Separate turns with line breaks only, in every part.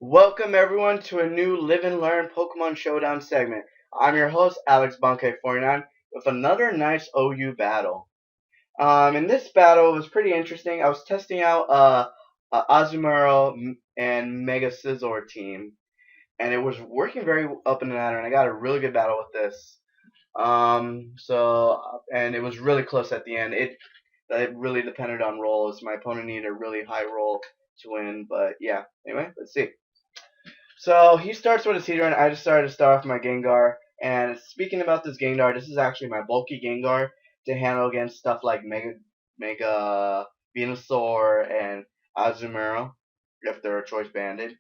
Welcome everyone to a new Live and Learn Pokemon Showdown segment. I'm your host, Alex Bonke49, with another nice OU battle. In this battle, it was pretty interesting. I was testing out Azumarill and Mega Scizor team, and it was working very up in the ladder, and I got a really good battle with this. And it was really close at the end. It really depended on rolls. My opponent needed a really high roll to win, but yeah. Anyway, let's see. So he starts with his heater, and I decided to start off my Gengar. And speaking about this Gengar, this is actually my bulky Gengar to handle against stuff like Mega Venusaur and Azumarill, if they're choice banded.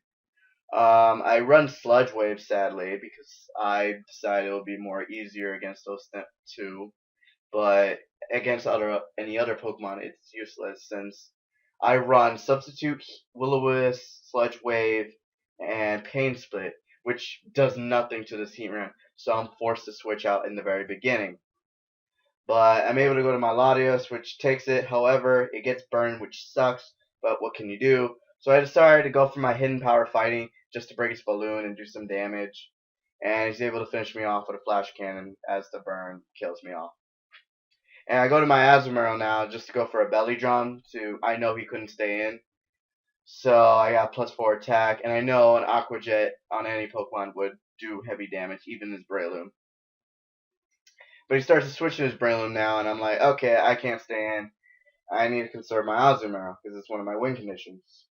I run Sludge Wave, sadly, because I decided it would be more easier against those two. But against any other Pokemon, it's useless since I run Substitute, Will-O-Wisp, Sludge Wave, and Pain Split, which does nothing to this heat ramp, so I'm forced to switch out in the very beginning. But I'm able to go to my Latios, which takes it. However, it gets burned, which sucks, but what can you do? So I decided to go for my Hidden Power Fighting just to break its balloon and do some damage. And he's able to finish me off with a Flash Cannon as the burn kills me off. And I go to my Azumarill now just to go for a Belly Drum. I know he couldn't stay in. So I got +4 attack, and I know an Aqua Jet on any Pokemon would do heavy damage, even his Breloom. But he starts to switch to his Breloom now, and I'm like, okay, I can't stay in. I need to conserve my Azumarill, because it's one of my win conditions.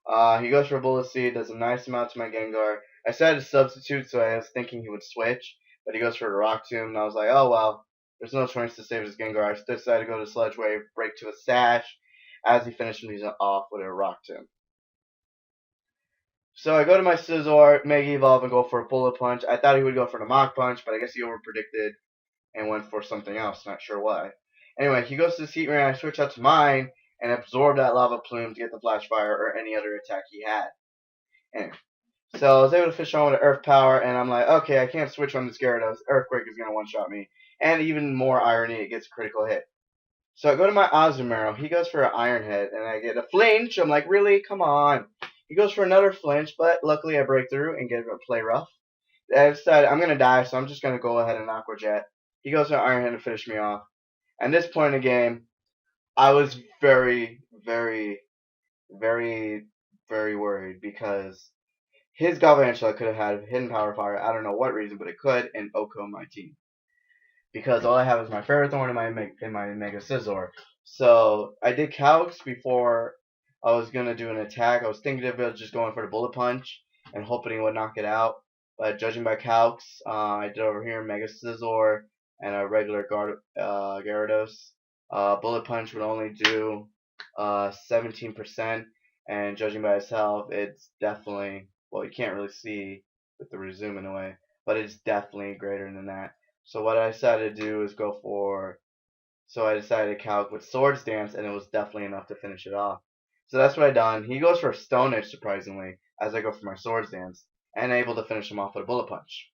He goes for a Bullet Seed, does a nice amount to my Gengar. I decided to substitute, so I was thinking he would switch, but he goes for a Rock Tomb, and I was like, oh well, there's no choice to save his Gengar. I decided to go to Sludge Wave, break to a Sash, as he finished me off with a Rock Tomb. So I go to my Scizor, Mega Evolve, and go for a Bullet Punch. I thought he would go for the Mach Punch, but I guess he overpredicted and went for something else. Not sure why. Anyway, he goes to this Heat Ray, and I switch out to mine and absorb that Lava Plume to get the Flash Fire or any other attack he had. Anyway, so I was able to fish on with an Earth Power, and I'm like, okay, I can't switch on this Gyarados. Earthquake is going to one-shot me. And even more irony, it gets a critical hit. So I go to my Azumarill. He goes for an Iron Head, and I get a flinch. I'm like, really? Come on. He goes for another flinch, but luckily I break through and get a play rough. I decided I'm going to die, so I'm just going to go ahead and Aqua Jet. He goes for an Iron Head to finish me off. At this point in the game, I was very, very, very, very worried because his Galvantula could have had Hidden Power Fire. I don't know what reason, but it could, and Oko my team. Because all I have is my Ferrothorn and my Mega Scizor. So I did Calx before I was gonna do an attack. I was thinking of just going for the Bullet Punch and hoping he would knock it out. But judging by Calx, I did over here Mega Scizor and a regular Gyarados. Bullet Punch would only do 17%, and judging by his health, it's definitely, well, you can't really see with the resume in a way, but it's definitely greater than that. So what I decided to do is I decided to calc with Swords Dance, and it was definitely enough to finish it off. So that's what I done. He goes for a Stone Edge, surprisingly, as I go for my Swords Dance, and able to finish him off with a Bullet Punch.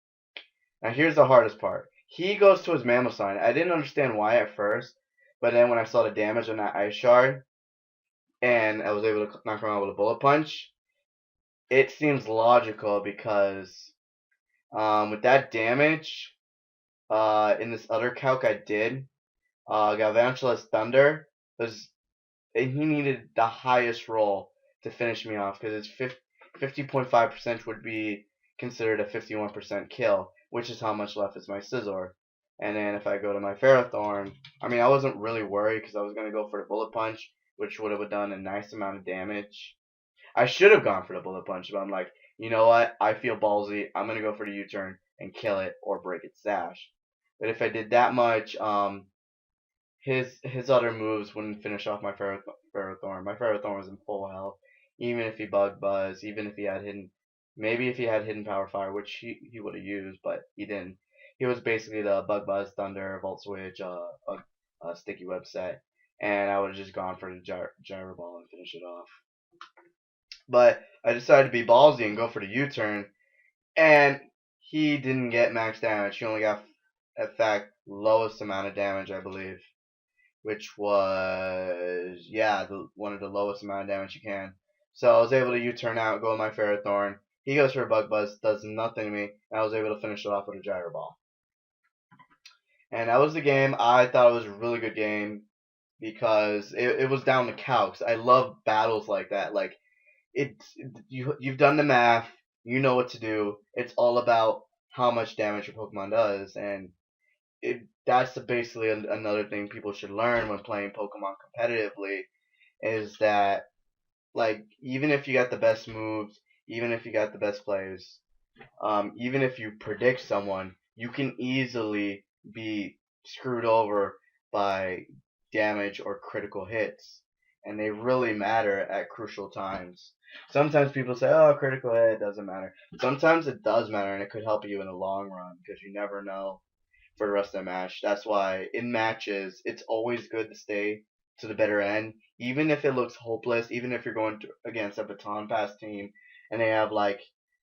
Now here's the hardest part. He goes to his Mammoth. I didn't understand why at first, but then when I saw the damage on that Ice Shard, and I was able to knock him out with a Bullet Punch, it seems logical because with that damage, in this other calc I did, Galvantula's Thunder he needed the highest roll to finish me off because it's 50.5% would be considered a 51% kill, which is how much left is my Scizor. And then if I go to my Ferrothorn, I mean, I wasn't really worried because I was going to go for the Bullet Punch, which would have done a nice amount of damage. I should have gone for the Bullet Punch, but I'm like, you know what? I feel ballsy. I'm going to go for the U-turn and kill it or break its sash. But if I did that much, his other moves wouldn't finish off my Ferrothorn. My Ferrothorn was in full health, even if he Bug Buzz, even if he had maybe if he had Hidden Power Fire, which he would have used, but he didn't. He was basically the Bug Buzz, Thunder, Volt Switch, Sticky Web set, and I would have just gone for the Gyro Ball and finish it off. But I decided to be ballsy and go for the U-turn, and he didn't get max damage. He only got, in fact, lowest amount of damage, I believe, which was, yeah, one of the lowest amount of damage you can. So I was able to U-turn out, go with my Ferrothorn. He goes for a Bug Buzz, does nothing to me, and I was able to finish it off with a Gyro Ball. And that was the game. I thought it was a really good game because it was down to calcs. I love battles like that. Like you've done the math, you know what to do. It's all about how much damage your Pokemon does, and that's basically another thing people should learn when playing Pokemon competitively is that like even if you got the best moves, even if you got the best players, even if you predict someone, you can easily be screwed over by damage or critical hits, and they really matter at crucial times. Sometimes people say, "Oh, critical hit doesn't matter." Sometimes it does matter, and it could help you in the long run because you never know for the rest of the match. That's why in matches, it's always good to stay to the better end, even if it looks hopeless, even if you're going against a baton pass team and they have like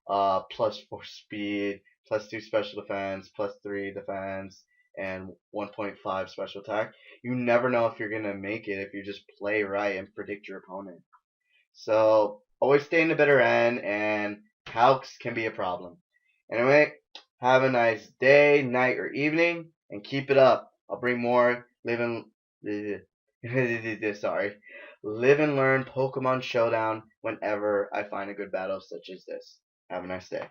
+4 speed, +2 special defense, +3 defense, and 1.5 special attack. You never know if you're gonna make it if you just play right and predict your opponent. So always stay in the better end, and calcs can be a problem. Anyway, have a nice day, night, or evening, and keep it up. I'll bring more sorry, live and learn Pokemon Showdown whenever I find a good battle such as this. Have a nice day.